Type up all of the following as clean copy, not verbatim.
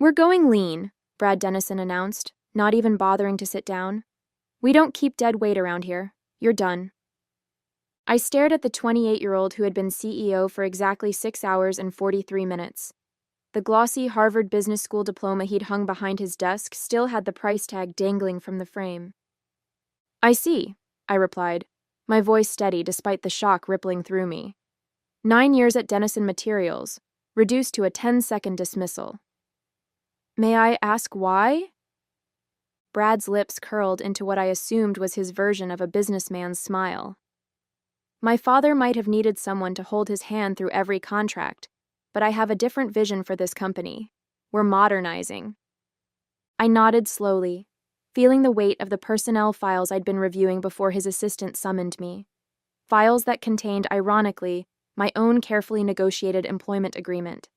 "We're going lean," Brad Dennison announced, not even bothering to sit down. "We don't keep dead weight around here. You're done." I stared at the 28-year-old who had been CEO for exactly 6 hours and 43 minutes. The glossy Harvard Business School diploma he'd hung behind his desk still had the price tag dangling from the frame. "I see," I replied, my voice steady despite the shock rippling through me. 9 years at Dennison Materials, reduced to a 10-second dismissal. "May I ask why?" Brad's lips curled into what I assumed was his version of a businessman's smile. "My father might have needed someone to hold his hand through every contract, but I have a different vision for this company. We're modernizing." I nodded slowly, feeling the weight of the personnel files I'd been reviewing before his assistant summoned me. Files that contained, ironically, my own carefully negotiated employment agreement.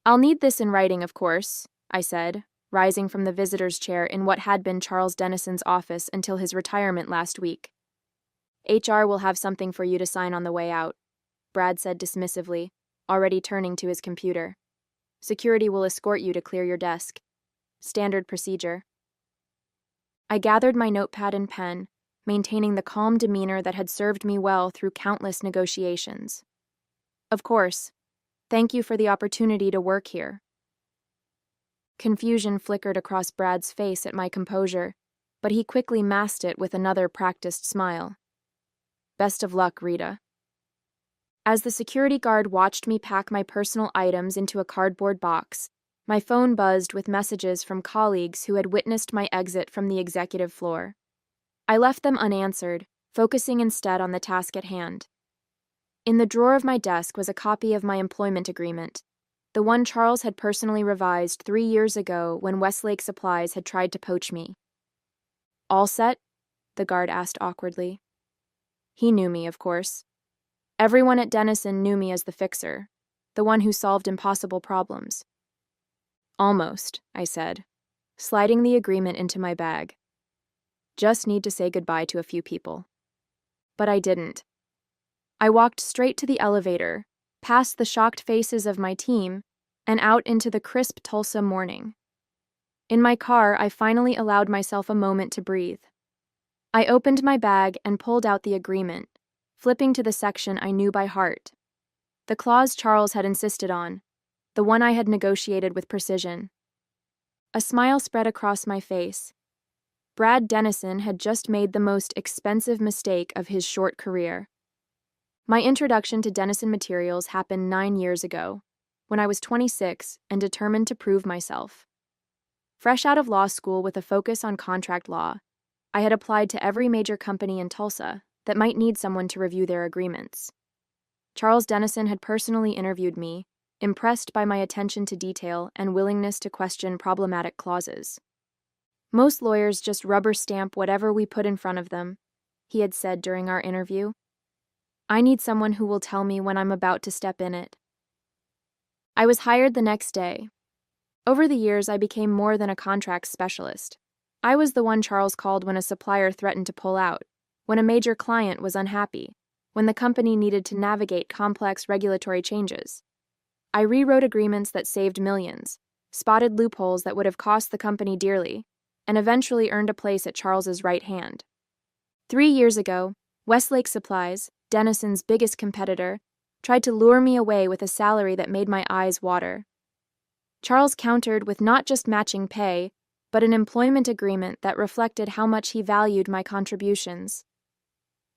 "I'll need this in writing, of course," I said, rising from the visitor's chair in what had been Charles Dennison's office until his retirement last week. "HR will have something for you to sign on the way out," Brad said dismissively, already turning to his computer. "Security will escort you to clear your desk. Standard procedure." I gathered my notepad and pen, maintaining the calm demeanor that had served me well through countless negotiations. "Of course. Thank you for the opportunity to work here." Confusion flickered across Brad's face at my composure, but he quickly masked it with another practiced smile. "Best of luck, Rita." As the security guard watched me pack my personal items into a cardboard box, my phone buzzed with messages from colleagues who had witnessed my exit from the executive floor. I left them unanswered, focusing instead on the task at hand. In the drawer of my desk was a copy of my employment agreement, the one Charles had personally revised 3 years ago when Westlake Supplies had tried to poach me. "All set?" the guard asked awkwardly. He knew me, of course. Everyone at Dennison knew me as the fixer, the one who solved impossible problems. "Almost," I said, sliding the agreement into my bag. "Just need to say goodbye to a few people." But I didn't. I walked straight to the elevator, past the shocked faces of my team, and out into the crisp Tulsa morning. In my car, I finally allowed myself a moment to breathe. I opened my bag and pulled out the agreement, flipping to the section I knew by heart. The clause Charles had insisted on, the one I had negotiated with precision. A smile spread across my face. Brad Dennison had just made the most expensive mistake of his short career. My introduction to Dennison Materials happened 9 years ago, when I was 26 and determined to prove myself. Fresh out of law school with a focus on contract law, I had applied to every major company in Tulsa that might need someone to review their agreements. Charles Dennison had personally interviewed me, impressed by my attention to detail and willingness to question problematic clauses. "Most lawyers just rubber stamp whatever we put in front of them," he had said during our interview. "I need someone who will tell me when I'm about to step in it." I was hired the next day. Over the years, I became more than a contracts specialist. I was the one Charles called when a supplier threatened to pull out, when a major client was unhappy, when the company needed to navigate complex regulatory changes. I rewrote agreements that saved millions, spotted loopholes that would have cost the company dearly, and eventually earned a place at Charles's right hand. 3 years ago, Westlake Supplies, Dennison's biggest competitor, tried to lure me away with a salary that made my eyes water. Charles countered with not just matching pay, but an employment agreement that reflected how much he valued my contributions.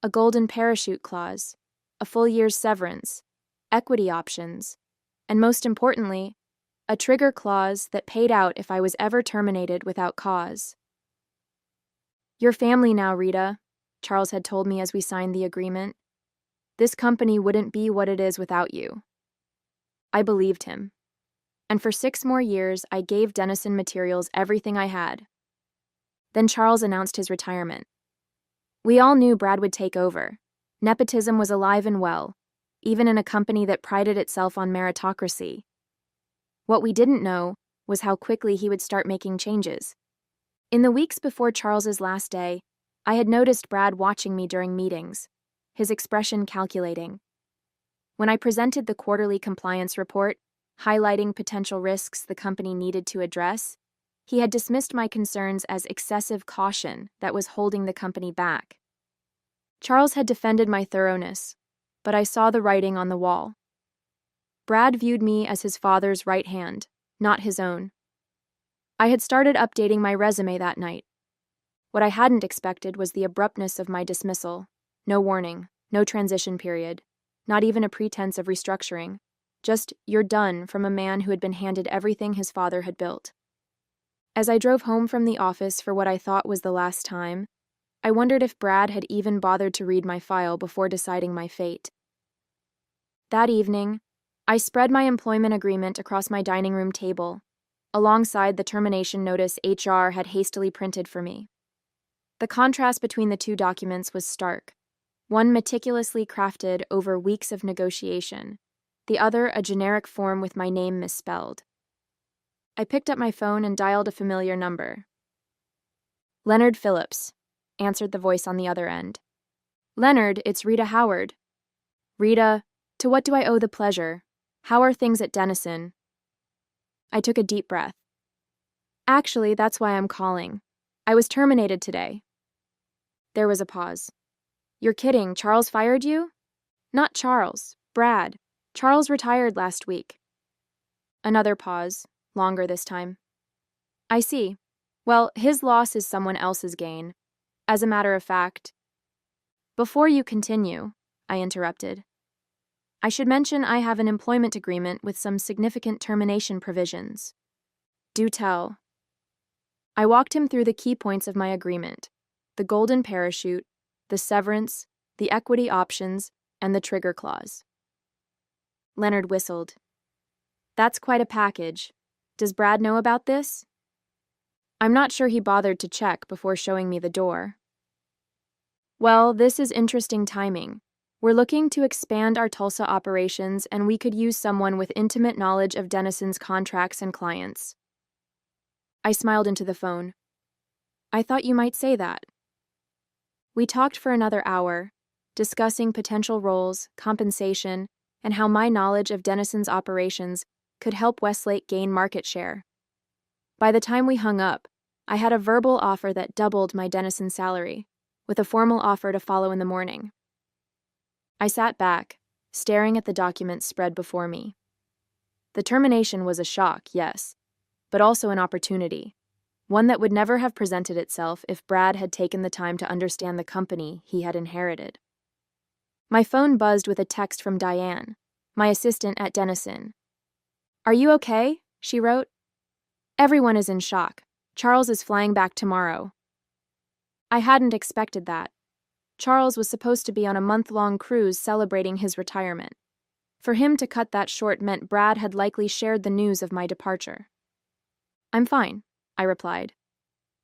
A golden parachute clause, a full year's severance, equity options, and most importantly, a trigger clause that paid out if I was ever terminated without cause. "Your family now, Rita," Charles had told me as we signed the agreement. "This company wouldn't be what it is without you." I believed him. And for 6 more years, I gave Dennison Materials everything I had. Then Charles announced his retirement. We all knew Brad would take over. Nepotism was alive and well, even in a company that prided itself on meritocracy. What we didn't know was how quickly he would start making changes. In the weeks before Charles's last day, I had noticed Brad watching me during meetings, his expression calculating. When I presented the quarterly compliance report, highlighting potential risks the company needed to address. He had dismissed my concerns as excessive caution that was holding the company back. Charles had defended my thoroughness, but I saw the writing on the wall. Brad viewed me as his father's right hand, not his own. I had started updating my resume that night. What I hadn't expected was the abruptness of my dismissal. No warning, no transition period, not even a pretense of restructuring. Just, "You're done," from a man who had been handed everything his father had built. As I drove home from the office for what I thought was the last time, I wondered if Brad had even bothered to read my file before deciding my fate. That evening, I spread my employment agreement across my dining room table, alongside the termination notice HR had hastily printed for me. The contrast between the two documents was stark. One meticulously crafted over weeks of negotiation, the other a generic form with my name misspelled. I picked up my phone and dialed a familiar number. "Leonard Phillips," answered the voice on the other end. "Leonard, it's Rita Howard." "Rita, to what do I owe the pleasure? How are things at Denison?" I took a deep breath. "Actually, that's why I'm calling. I was terminated today." There was a pause. "You're kidding, Charles fired you?" "Not Charles, Brad. Charles retired last week." Another pause, longer this time. "I see. Well, his loss is someone else's gain. As a matter of fact..." "Before you continue," I interrupted, "I should mention I have an employment agreement with some significant termination provisions." "Do tell." I walked him through the key points of my agreement: the golden parachute, the severance, the equity options, and the trigger clause. Leonard whistled. "That's quite a package. Does Brad know about this?" I'm not sure he bothered to check before showing me the door. "Well, this is interesting timing. We're looking to expand our Tulsa operations, and we could use someone with intimate knowledge of Denison's contracts and clients." I smiled into the phone. "I thought you might say that." We talked for another hour, discussing potential roles, compensation, and how my knowledge of Denison's operations could help Westlake gain market share. By the time we hung up, I had a verbal offer that doubled my Denison salary, with a formal offer to follow in the morning. I sat back, staring at the documents spread before me. The termination was a shock, yes, but also an opportunity, one that would never have presented itself if Brad had taken the time to understand the company he had inherited. My phone buzzed with a text from Diane, my assistant at Denison. "Are you okay?" she wrote. "Everyone is in shock. Charles is flying back tomorrow." I hadn't expected that. Charles was supposed to be on a month-long cruise celebrating his retirement. For him to cut that short meant Brad had likely shared the news of my departure. "I'm fine," I replied,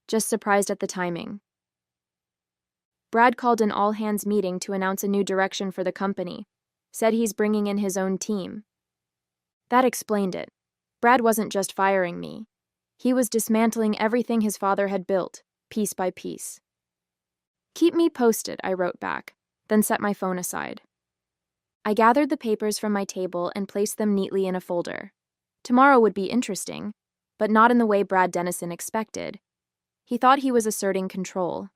just surprised at the timing. Brad called an all-hands meeting to announce a new direction for the company, said he's bringing in his own team. That explained it. Brad wasn't just firing me. He was dismantling everything his father had built, piece by piece. "Keep me posted," I wrote back, then set my phone aside. I gathered the papers from my table and placed them neatly in a folder. Tomorrow would be interesting, but not in the way Brad Denison expected. He thought he was asserting control.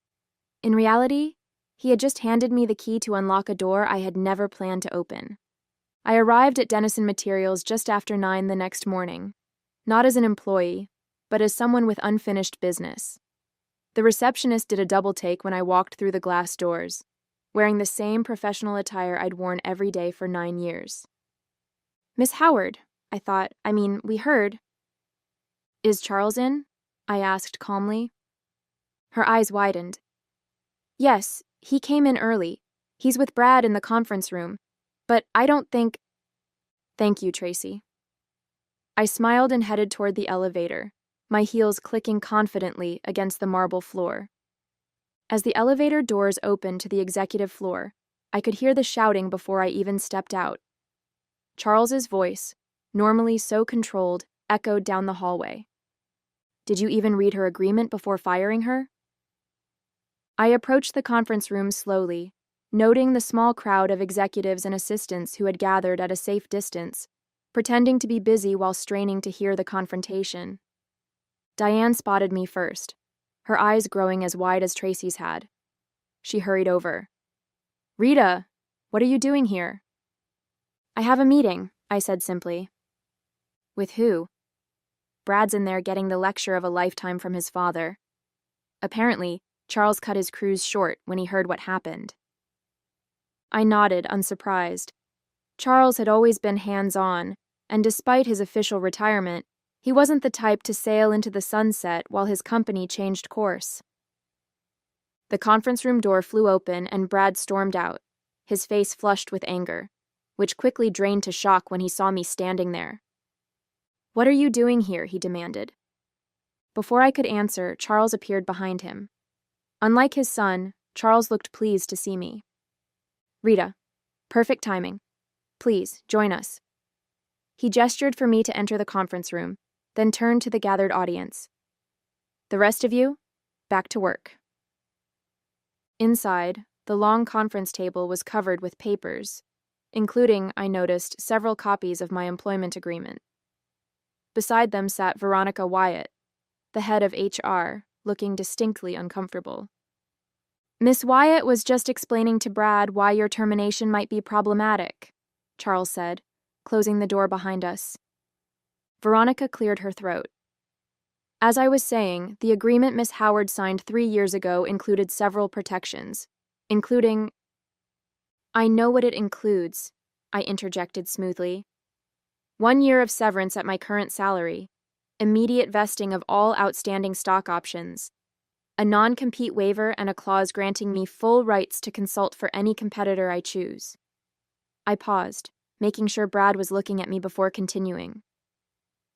In reality, he had just handed me the key to unlock a door I had never planned to open. I arrived at Denison Materials just after 9 the next morning, not as an employee, but as someone with unfinished business. The receptionist did a double take when I walked through the glass doors, wearing the same professional attire I'd worn every day for 9 years. "Miss Howard," I thought, we heard." "Is Charles in?" I asked calmly. Her eyes widened. "Yes, he came in early. He's with Brad in the conference room. But I don't think..." "Thank you, Tracy." I smiled and headed toward the elevator, my heels clicking confidently against the marble floor. As the elevator doors opened to the executive floor, I could hear the shouting before I even stepped out. Charles's voice, normally so controlled, echoed down the hallway. "Did you even read her agreement before firing her?" I approached the conference room slowly, noting the small crowd of executives and assistants who had gathered at a safe distance, pretending to be busy while straining to hear the confrontation. Diane spotted me first, her eyes growing as wide as Tracy's had. She hurried over. "Rita, what are you doing here?" "I have a meeting," I said simply. "With who?" "Brad's in there getting the lecture of a lifetime from his father." Apparently, Charles cut his cruise short when he heard what happened. I nodded, unsurprised. Charles had always been hands-on, and despite his official retirement, he wasn't the type to sail into the sunset while his company changed course. The conference room door flew open and Brad stormed out, his face flushed with anger, which quickly drained to shock when he saw me standing there. "What are you doing here?" he demanded. Before I could answer, Charles appeared behind him. Unlike his son, Charles looked pleased to see me. "Rita, perfect timing. Please, join us." He gestured for me to enter the conference room, then turned to the gathered audience. "The rest of you, back to work." Inside, the long conference table was covered with papers, including, I noticed, several copies of my employment agreement. Beside them sat Veronica Wyatt, the head of HR, looking distinctly uncomfortable. "Miss Wyatt was just explaining to Brad why your termination might be problematic," Charles said, closing the door behind us. Veronica cleared her throat. "As I was saying, the agreement Miss Howard signed 3 years ago included several protections, including—" "I know what it includes," I interjected smoothly. "1 year of severance at my current salary, immediate vesting of all outstanding stock options, a non-compete waiver and a clause granting me full rights to consult for any competitor I choose." I paused, making sure Brad was looking at me before continuing.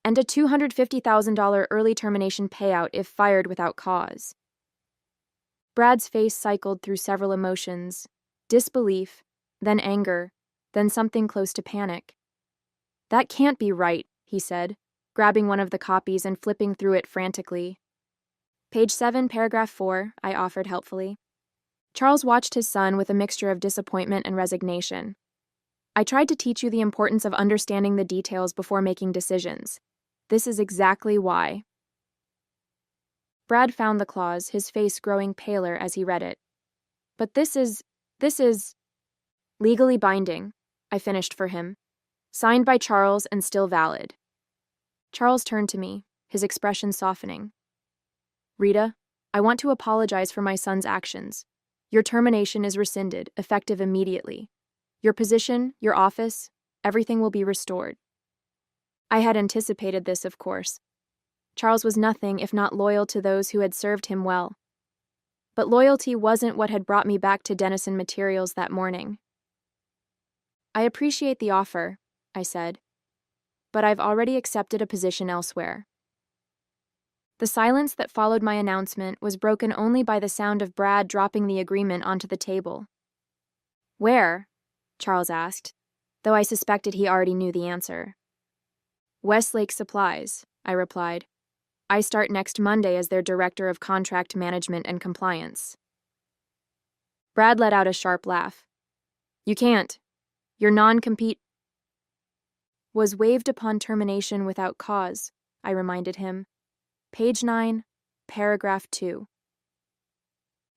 "And a $250,000 early termination payout if fired without cause." Brad's face cycled through several emotions, disbelief, then anger, then something close to panic. "That can't be right," he said, grabbing one of the copies and flipping through it frantically. "Page 7, paragraph 4, I offered helpfully. Charles watched his son with a mixture of disappointment and resignation. "I tried to teach you the importance of understanding the details before making decisions. This is exactly why." Brad found the clause, his face growing paler as he read it. "But this is legally binding," I finished for him. "Signed by Charles and still valid." Charles turned to me, his expression softening. "Rita, I want to apologize for my son's actions. Your termination is rescinded, effective immediately. Your position, your office, everything will be restored." I had anticipated this, of course. Charles was nothing if not loyal to those who had served him well. But loyalty wasn't what had brought me back to Denison Materials that morning. "I appreciate the offer," I said, "but I've already accepted a position elsewhere." The silence that followed my announcement was broken only by the sound of Brad dropping the agreement onto the table. "Where?" Charles asked, though I suspected he already knew the answer. "Westlake Supplies," I replied. "I start next Monday as their Director of Contract Management and Compliance." Brad let out a sharp laugh. "You can't. Your non-compete was waived upon termination without cause," I reminded him. Page 9, paragraph 2.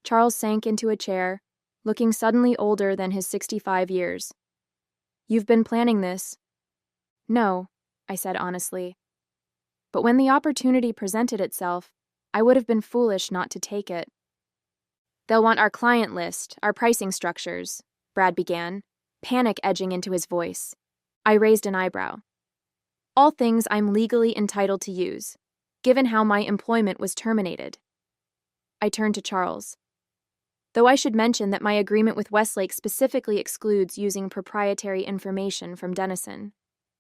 Charles sank into a chair, looking suddenly older than his 65 years. "You've been planning this?" "No," I said honestly. "But when the opportunity presented itself, I would have been foolish not to take it." "They'll want our client list, our pricing structures," Brad began, panic edging into his voice. I raised an eyebrow. "All things I'm legally entitled to use, given how my employment was terminated." I turned to Charles. "Though I should mention that my agreement with Westlake specifically excludes using proprietary information from Denison.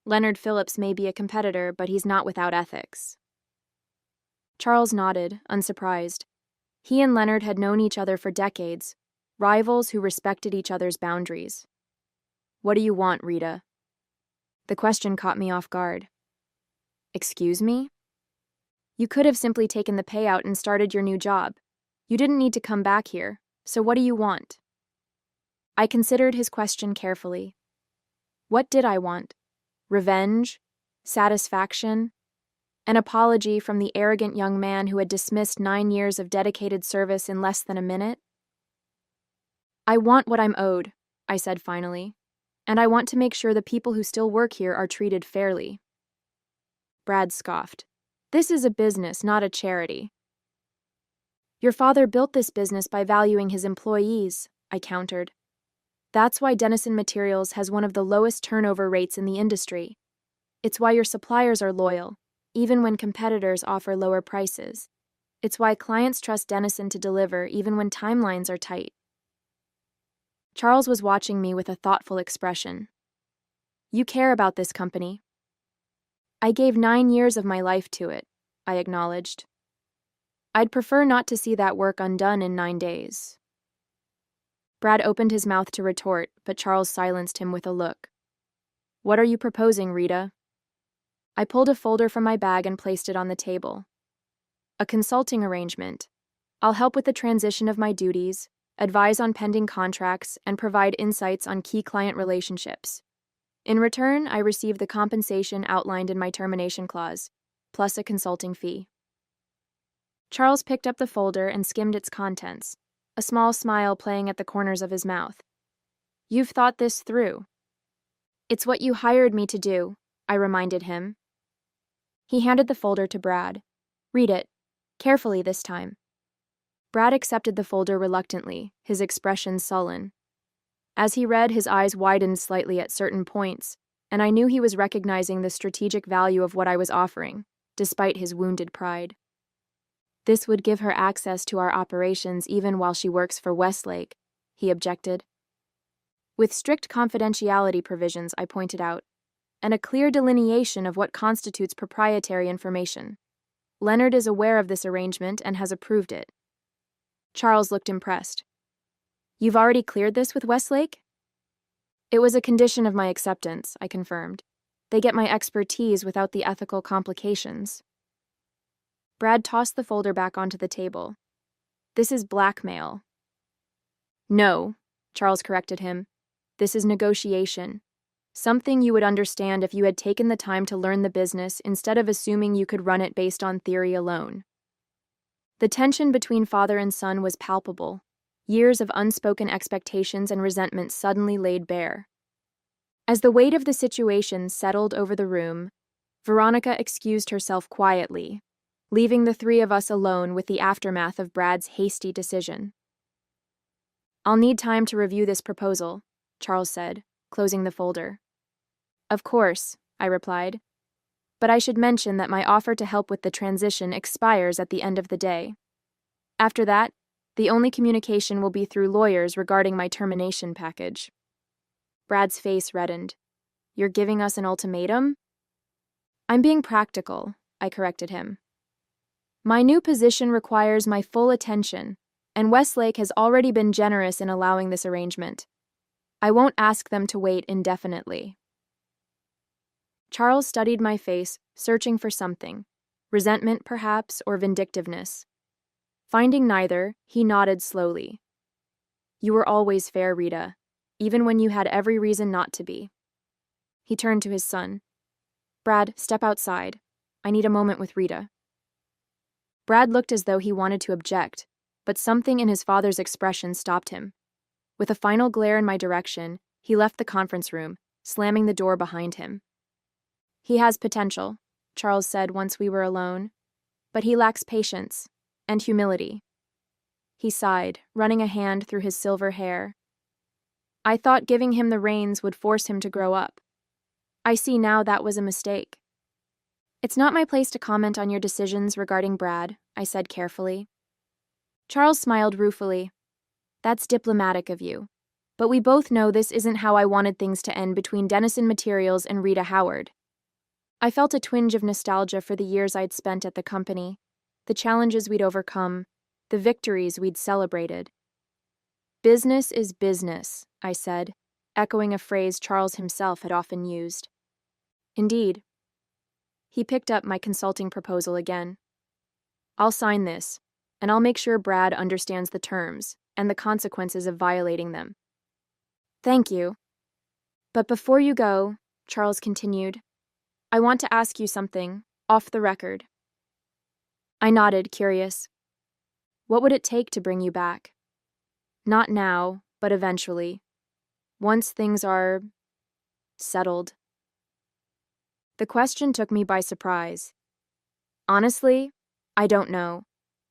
Leonard Phillips may be a competitor, but he's not without ethics." Charles nodded, unsurprised. He and Leonard had known each other for decades, rivals who respected each other's boundaries. "What do you want, Rita?" The question caught me off guard. "Excuse me?" "You could have simply taken the payout and started your new job. You didn't need to come back here, so what do you want?" I considered his question carefully. What did I want? Revenge? Satisfaction? An apology from the arrogant young man who had dismissed 9 years of dedicated service in less than a minute? I want what I'm owed, I said finally, and I want to make sure the people who still work here are treated fairly. Brad scoffed. This is a business, not a charity. Your father built this business by valuing his employees, I countered. That's why Denison Materials has one of the lowest turnover rates in the industry. It's why your suppliers are loyal, even when competitors offer lower prices. It's why clients trust Denison to deliver even when timelines are tight. Charles was watching me with a thoughtful expression. You care about this company. I gave 9 years of my life to it, I acknowledged. I'd prefer not to see that work undone in 9 days. Brad opened his mouth to retort, but Charles silenced him with a look. What are you proposing, Rita? I pulled a folder from my bag and placed it on the table. A consulting arrangement. I'll help with the transition of my duties, advise on pending contracts, and provide insights on key client relationships. In return, I receive the compensation outlined in my termination clause, plus a consulting fee. Charles picked up the folder and skimmed its contents, a small smile playing at the corners of his mouth. You've thought this through. It's what you hired me to do, I reminded him. He handed the folder to Brad. Read it. Carefully this time. Brad accepted the folder reluctantly, his expression sullen. As he read, his eyes widened slightly at certain points, and I knew he was recognizing the strategic value of what I was offering, despite his wounded pride. This would give her access to our operations even while she works for Westlake, he objected. With strict confidentiality provisions, I pointed out, and a clear delineation of what constitutes proprietary information. Leonard is aware of this arrangement and has approved it. Charles looked impressed. You've already cleared this with Westlake? It was a condition of my acceptance, I confirmed. They get my expertise without the ethical complications. Brad tossed the folder back onto the table. This is blackmail. No, Charles corrected him. This is negotiation. Something you would understand if you had taken the time to learn the business instead of assuming you could run it based on theory alone. The tension between father and son was palpable. Years of unspoken expectations and resentment suddenly laid bare. As the weight of the situation settled over the room, Veronica excused herself quietly, leaving the three of us alone with the aftermath of Brad's hasty decision. I'll need time to review this proposal, Charles said, closing the folder. Of course, I replied. But I should mention that my offer to help with the transition expires at the end of the day. After that, the only communication will be through lawyers regarding my termination package. Brad's face reddened. You're giving us an ultimatum? I'm being practical, I corrected him. My new position requires my full attention, and Westlake has already been generous in allowing this arrangement. I won't ask them to wait indefinitely. Charles studied my face, searching for something, resentment perhaps, or vindictiveness. Finding neither, he nodded slowly. You were always fair, Rita, even when you had every reason not to be. He turned to his son. Brad, step outside. I need a moment with Rita. Brad looked as though he wanted to object, but something in his father's expression stopped him. With a final glare in my direction, he left the conference room, slamming the door behind him. He has potential, Charles said once we were alone, but he lacks patience and humility. He sighed, running a hand through his silver hair. I thought giving him the reins would force him to grow up. I see now that was a mistake. It's not my place to comment on your decisions regarding Brad, I said carefully. Charles smiled ruefully. That's diplomatic of you. But we both know this isn't how I wanted things to end between Denison Materials and Rita Howard. I felt a twinge of nostalgia for the years I'd spent at the company, the challenges we'd overcome, the victories we'd celebrated. Business is business, I said, echoing a phrase Charles himself had often used. Indeed. He picked up my consulting proposal again. I'll sign this, and I'll make sure Brad understands the terms and the consequences of violating them. Thank you. But before you go, Charles continued, I want to ask you something, off the record. I nodded, curious. What would it take to bring you back? Not now, but eventually. Once things are settled. The question took me by surprise. Honestly, I don't know.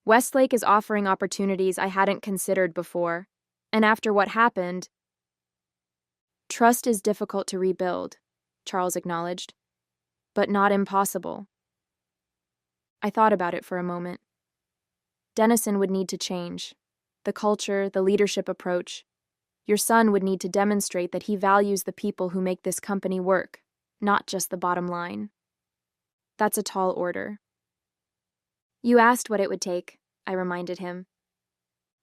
Westlake is offering opportunities I hadn't considered before, and after what happened, trust is difficult to rebuild, Charles acknowledged, but not impossible. I thought about it for a moment. Dennison would need to change. The culture, the leadership approach. Your son would need to demonstrate that he values the people who make this company work, not just the bottom line. That's a tall order. You asked what it would take, I reminded him.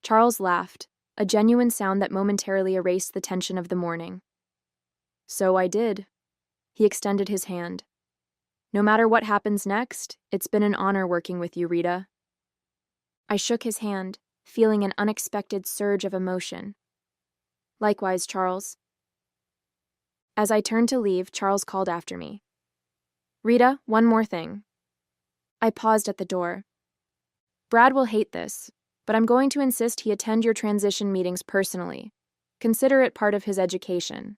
Charles laughed, a genuine sound that momentarily erased the tension of the morning. So I did. He extended his hand. No matter what happens next, it's been an honor working with you, Rita. I shook his hand, feeling an unexpected surge of emotion. Likewise, Charles. As I turned to leave, Charles called after me. Rita, one more thing. I paused at the door. Brad will hate this, but I'm going to insist he attend your transition meetings personally. Consider it part of his education.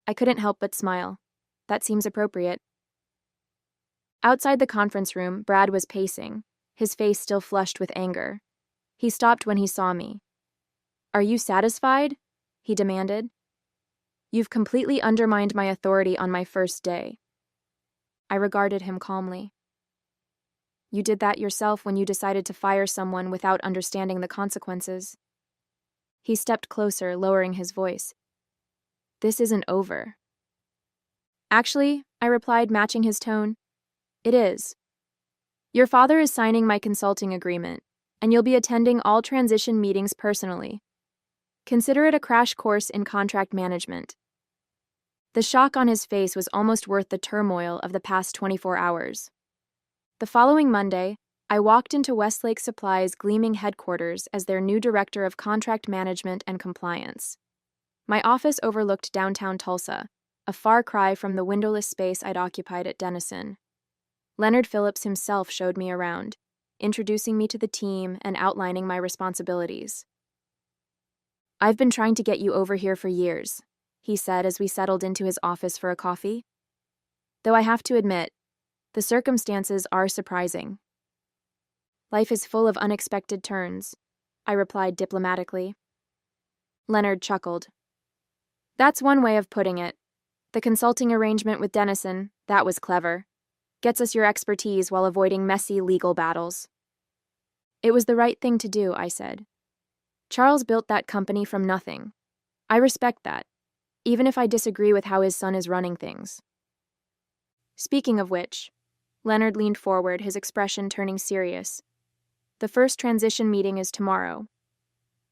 I couldn't help but smile. That seems appropriate. Outside the conference room, Brad was pacing, his face still flushed with anger. He stopped when he saw me. Are you satisfied? He demanded. You've completely undermined my authority on my first day. I regarded him calmly. You did that yourself when you decided to fire someone without understanding the consequences. He stepped closer, lowering his voice. This isn't over. Actually, I replied, matching his tone, it is. Your father is signing my consulting agreement, and you'll be attending all transition meetings personally. Consider it a crash course in contract management. The shock on his face was almost worth the turmoil of the past 24 hours. The following Monday, I walked into Westlake Supply's gleaming headquarters as their new director of contract management and compliance. My office overlooked downtown Tulsa, a far cry from the windowless space I'd occupied at Dennison. Leonard Phillips himself showed me around, introducing me to the team and outlining my responsibilities. I've been trying to get you over here for years, he said as we settled into his office for a coffee. Though I have to admit, the circumstances are surprising. Life is full of unexpected turns, I replied diplomatically. Leonard chuckled. That's one way of putting it. The consulting arrangement with Dennison, that was clever. Gets us your expertise while avoiding messy legal battles. It was the right thing to do, I said. Charles built that company from nothing. I respect that, even if I disagree with how his son is running things. Speaking of which, Leonard leaned forward, his expression turning serious. The first transition meeting is tomorrow.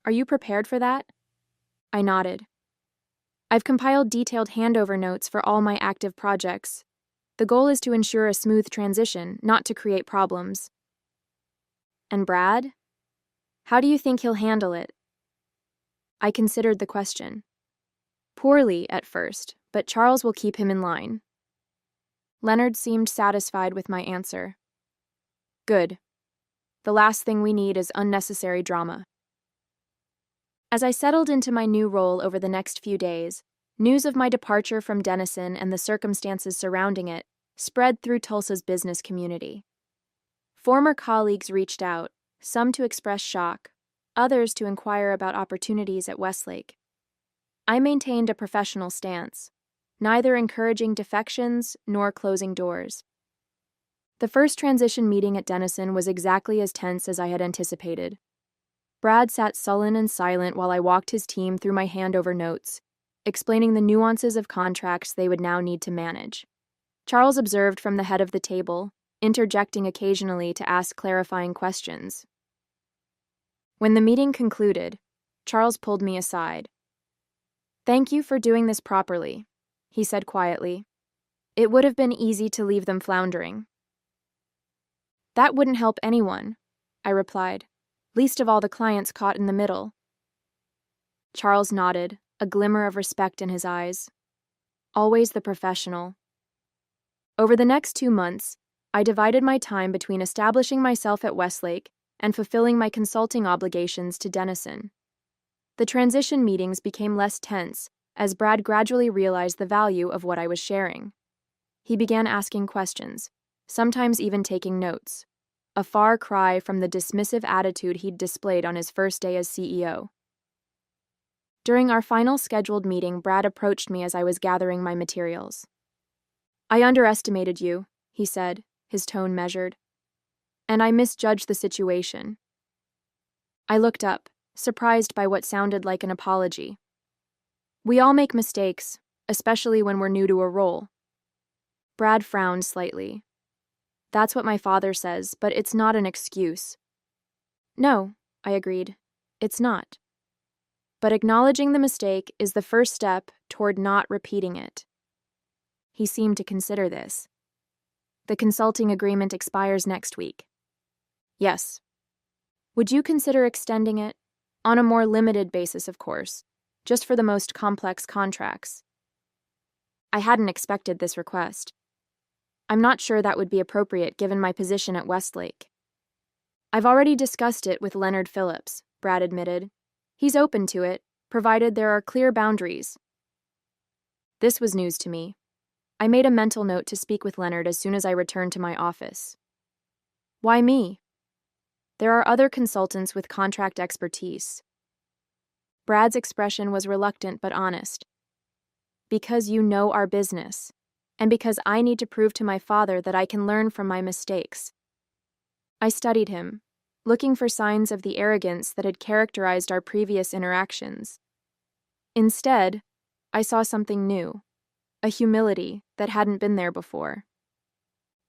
Are you prepared for that? I nodded. I've compiled detailed handover notes for all my active projects. The goal is to ensure a smooth transition, not to create problems. And Brad? How do you think he'll handle it? I considered the question. Poorly at first, but Charles will keep him in line. Leonard seemed satisfied with my answer. Good. The last thing we need is unnecessary drama. As I settled into my new role over the next few days, news of my departure from Dennison and the circumstances surrounding it spread through Tulsa's business community. Former colleagues reached out, some to express shock, others to inquire about opportunities at Westlake. I maintained a professional stance, neither encouraging defections nor closing doors. The first transition meeting at Dennison was exactly as tense as I had anticipated. Brad sat sullen and silent while I walked his team through my handover notes, explaining the nuances of contracts they would now need to manage. Charles observed from the head of the table, interjecting occasionally to ask clarifying questions. When the meeting concluded, Charles pulled me aside. Thank you for doing this properly, he said quietly. It would have been easy to leave them floundering. That wouldn't help anyone, I replied, least of all the clients caught in the middle. Charles nodded, a glimmer of respect in his eyes. Always the professional. Over the next 2 months, I divided my time between establishing myself at Westlake and fulfilling my consulting obligations to Denison. The transition meetings became less tense as Brad gradually realized the value of what I was sharing. He began asking questions, sometimes even taking notes, a far cry from the dismissive attitude he'd displayed on his first day as CEO. During our final scheduled meeting, Brad approached me as I was gathering my materials. "I underestimated you," he said, his tone measured, "and I misjudged the situation." I looked up, surprised by what sounded like an apology. "We all make mistakes, especially when we're new to a role." Brad frowned slightly. "That's what my father says, but it's not an excuse." "No," I agreed, "it's not. But acknowledging the mistake is the first step toward not repeating it." He seemed to consider this. "The consulting agreement expires next week." "Yes." "Would you consider extending it? On a more limited basis, of course, just for the most complex contracts." I hadn't expected this request. "I'm not sure that would be appropriate given my position at Westlake." "I've already discussed it with Leonard Phillips," Brad admitted. "He's open to it, provided there are clear boundaries." This was news to me. I made a mental note to speak with Leonard as soon as I returned to my office. "Why me?" "There are other consultants with contract expertise." Brad's expression was reluctant but honest. "Because you know our business, and because I need to prove to my father that I can learn from my mistakes." I studied him, looking for signs of the arrogance that had characterized our previous interactions. Instead, I saw something new, a humility that hadn't been there before.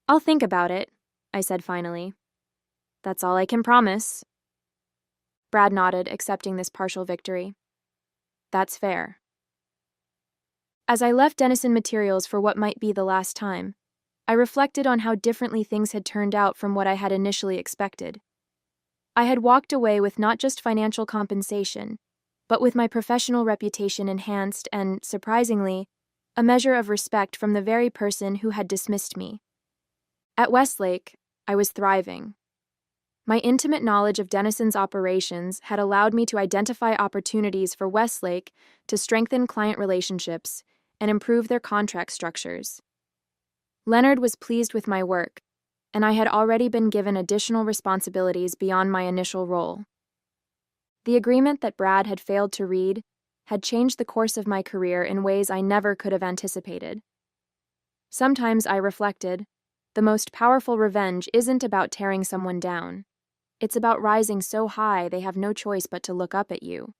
"I'll think about it," I said finally. "That's all I can promise." Brad nodded, accepting this partial victory. "That's fair." As I left Denison Materials for what might be the last time, I reflected on how differently things had turned out from what I had initially expected. I had walked away with not just financial compensation, but with my professional reputation enhanced and, surprisingly, a measure of respect from the very person who had dismissed me. At Westlake, I was thriving. My intimate knowledge of Denison's operations had allowed me to identify opportunities for Westlake to strengthen client relationships and improve their contract structures. Leonard was pleased with my work, and I had already been given additional responsibilities beyond my initial role. The agreement that Brad had failed to read had changed the course of my career in ways I never could have anticipated. Sometimes I reflected, the most powerful revenge isn't about tearing someone down. It's about rising so high they have no choice but to look up at you.